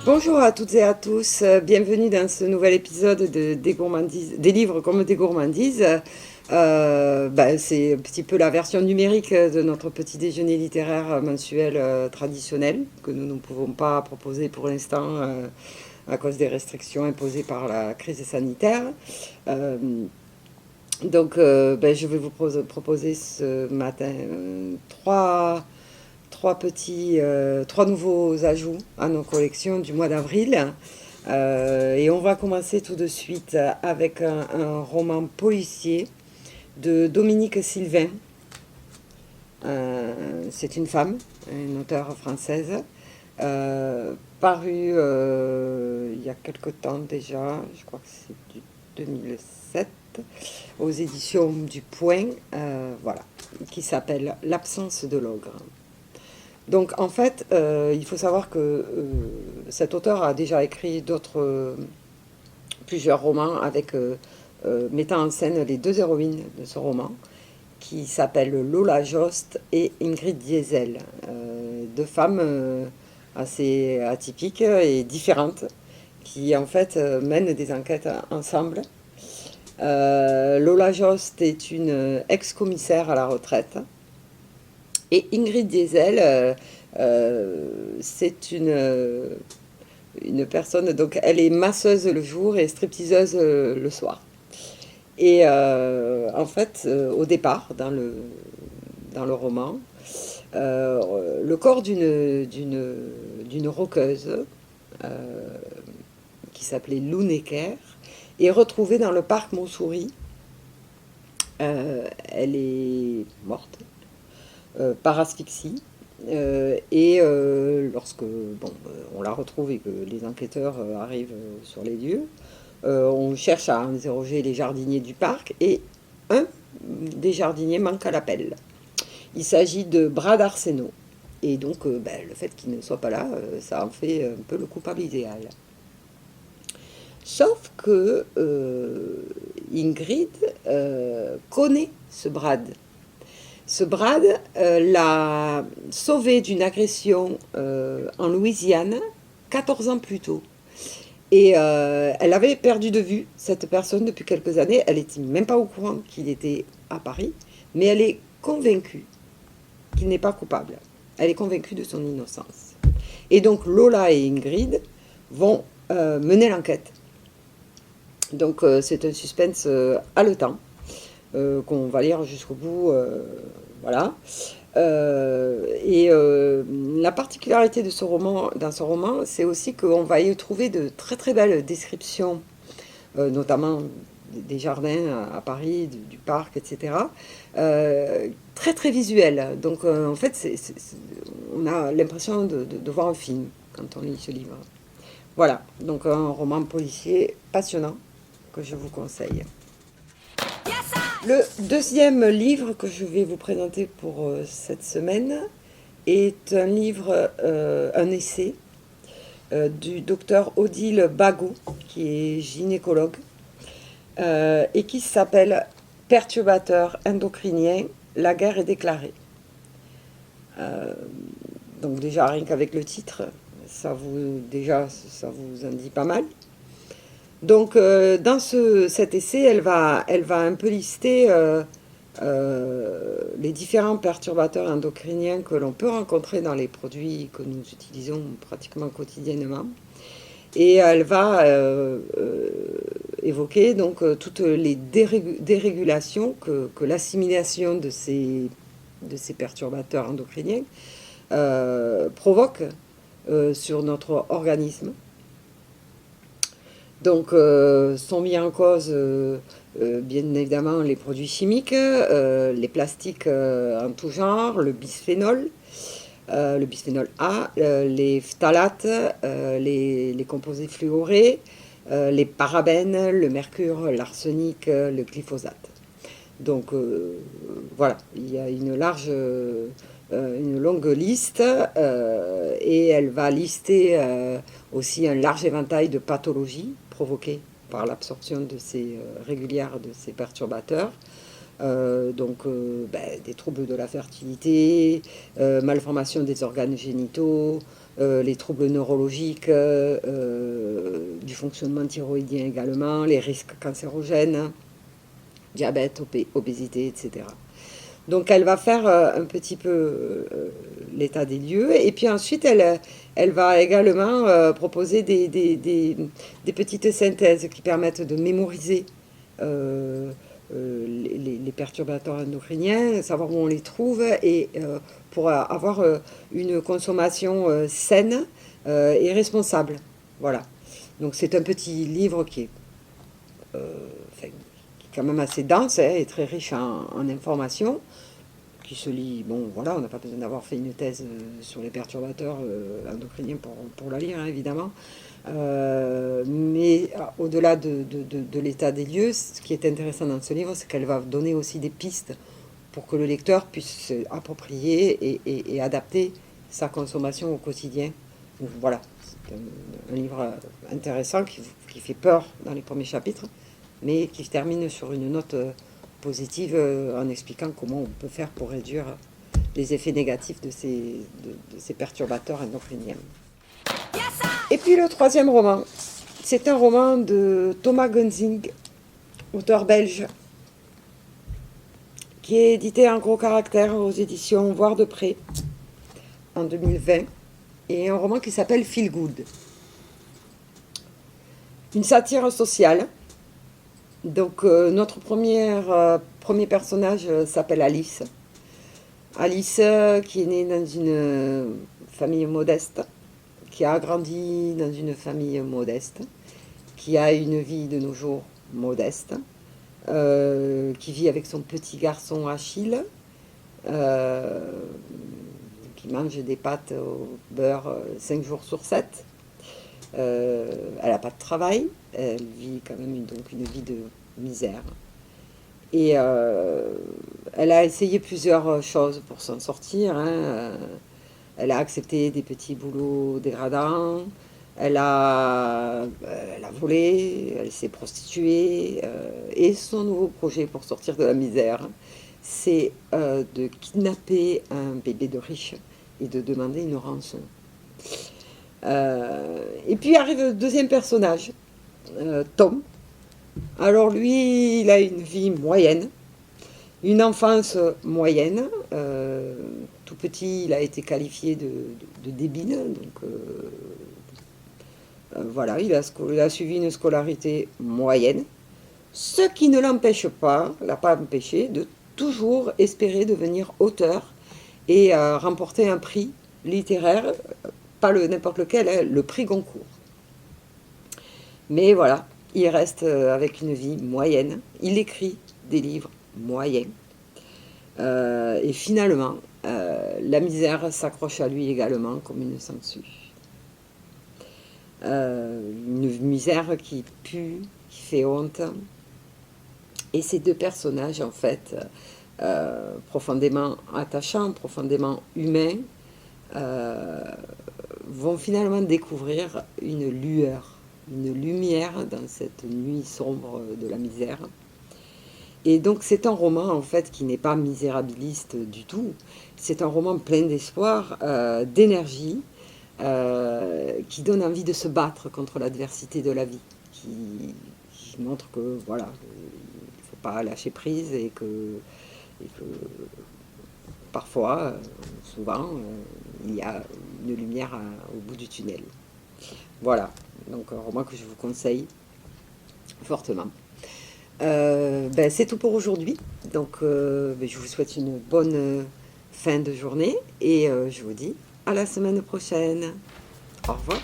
Bonjour à toutes et à tous, bienvenue dans ce nouvel épisode de des livres comme des gourmandises. C'est un petit peu la version numérique de notre petit déjeuner littéraire mensuel traditionnel que nous ne pouvons pas proposer pour l'instant à cause des restrictions imposées par la crise sanitaire. Euh, je vais vous proposer ce matin trois nouveaux ajouts à nos collections du mois d'avril. Et on va commencer tout de suite avec un roman policier de Dominique Sylvain. C'est une femme, une auteure française, parue il y a quelque temps déjà, je crois que c'est du 2007, aux éditions du Point, voilà, qui s'appelle L'absence de l'ogre. Donc en fait, il faut savoir que cet auteur a déjà écrit plusieurs romans mettant en scène les deux héroïnes de ce roman, qui s'appellent Lola Jost et Ingrid Diesel, deux femmes assez atypiques et différentes, qui en fait mènent des enquêtes ensemble. Lola Jost est une ex-commissaire à la retraite. Et Ingrid Diesel, c'est une personne, donc elle est masseuse le jour et stripteaseuse le soir. Et en fait, au départ, dans le roman, le corps d'une rockeuse qui s'appelait Lou Necker est retrouvé dans le parc Montsouris. Elle est morte par asphyxie. Lorsque on la retrouve et que les enquêteurs arrivent sur les lieux, on cherche à interroger les jardiniers du parc et un des jardiniers manque à l'appel. Il s'agit de Brad Arsenault. Et donc, le fait qu'il ne soit pas là, ça en fait un peu le coupable idéal. Sauf que Ingrid connaît ce Brad. Ce Brad l'a sauvé d'une agression en Louisiane 14 ans plus tôt. Et elle avait perdu de vue cette personne depuis quelques années. Elle n'était même pas au courant qu'il était à Paris, mais elle est convaincue qu'il n'est pas coupable. Elle est convaincue de son innocence. Et donc Lola et Ingrid vont mener l'enquête. Donc c'est un suspense haletant. Qu'on va lire jusqu'au bout, voilà. La particularité de dans ce roman, c'est aussi qu'on va y trouver de très très belles descriptions, notamment des jardins à Paris, du parc, etc. Très très visuelles. Donc en fait, on a l'impression de voir un film quand on lit ce livre. Voilà, donc un roman policier passionnant que je vous conseille. Le deuxième livre que je vais vous présenter pour cette semaine est un livre, un essai du docteur Odile Bagot, qui est gynécologue, et qui s'appelle Perturbateur endocrinien, la guerre est déclarée. Donc déjà, rien qu'avec le titre, ça vous en dit pas mal. Donc, dans cet essai, elle va un peu lister les différents perturbateurs endocriniens que l'on peut rencontrer dans les produits que nous utilisons pratiquement quotidiennement. Et elle va évoquer donc toutes les dérégulations que l'assimilation de ces perturbateurs endocriniens provoque sur notre organisme. Donc, sont mis en cause, bien évidemment, les produits chimiques, les plastiques en tout genre, le bisphénol A, les phtalates, les composés fluorés, les parabènes, le mercure, l'arsenic, le glyphosate. Donc, voilà, il y a une longue liste et elle va lister aussi un large éventail de pathologies provoquées par l'absorption régulière de ces perturbateurs, Des troubles de la fertilité, malformation des organes génitaux, les troubles neurologiques, du fonctionnement thyroïdien également, les risques cancérogènes, diabète, obésité, etc. Donc elle va faire un petit peu l'état des lieux, et puis ensuite elle va également proposer des petites synthèses qui permettent de mémoriser les perturbateurs endocriniens, savoir où on les trouve, et pour avoir une consommation saine et responsable. Voilà. Donc c'est un petit livre qui est, qui est quand même assez dense, hein, et très riche en informations, qui se lit, bon voilà, on n'a pas besoin d'avoir fait une thèse sur les perturbateurs endocriniens pour la lire, hein, évidemment. Mais au-delà de l'état des lieux, ce qui est intéressant dans ce livre, c'est qu'elle va donner aussi des pistes pour que le lecteur puisse approprier et adapter sa consommation au quotidien. Donc, voilà, c'est un livre intéressant qui fait peur dans les premiers chapitres, mais qui se termine sur une note positive en expliquant comment on peut faire pour réduire les effets négatifs de ces perturbateurs endocriniens. Et puis le troisième roman, c'est un roman de Thomas Gunzing, auteur belge, qui est édité en gros caractères aux éditions Voir de Près en 2020, et un roman qui s'appelle Feel Good. Une satire sociale. Donc notre premier personnage s'appelle Alice. Alice qui est née dans une famille modeste, qui a grandi dans une famille modeste, qui a une vie de nos jours modeste, qui vit avec son petit garçon Achille, qui mange des pâtes au beurre 5 jours sur 7. Elle n'a pas de travail, elle vit quand même donc une vie de misère. Et elle a essayé plusieurs choses pour s'en sortir, hein. Elle a accepté des petits boulots dégradants, elle a volé, elle s'est prostituée. Et son nouveau projet pour sortir de la misère, c'est de kidnapper un bébé de riche et de demander une rançon. Et puis arrive le deuxième personnage, Tom. Alors lui, il a une vie moyenne, une enfance moyenne. Tout petit, il a été qualifié de débile. Donc voilà, il a suivi une scolarité moyenne. Ce qui ne l'empêche pas, l'a pas empêché de toujours espérer devenir auteur et remporter un prix littéraire, pas n'importe lequel, hein, le prix Goncourt. Mais voilà, il reste avec une vie moyenne, il écrit des livres moyens, et finalement, la misère s'accroche à lui également comme une sangsue. Une misère qui pue, qui fait honte. Et ces deux personnages, en fait, profondément attachants, profondément humains, vont finalement découvrir une lueur, une lumière dans cette nuit sombre de la misère. Et donc c'est un roman en fait qui n'est pas misérabiliste du tout, c'est un roman plein d'espoir, d'énergie, qui donne envie de se battre contre l'adversité de la vie, qui montre que voilà, il ne faut pas lâcher prise et que parfois, souvent, il y a une lumière au bout du tunnel. Voilà, donc un roman que je vous conseille fortement. C'est tout pour aujourd'hui. Donc je vous souhaite une bonne fin de journée et je vous dis à la semaine prochaine. Au revoir.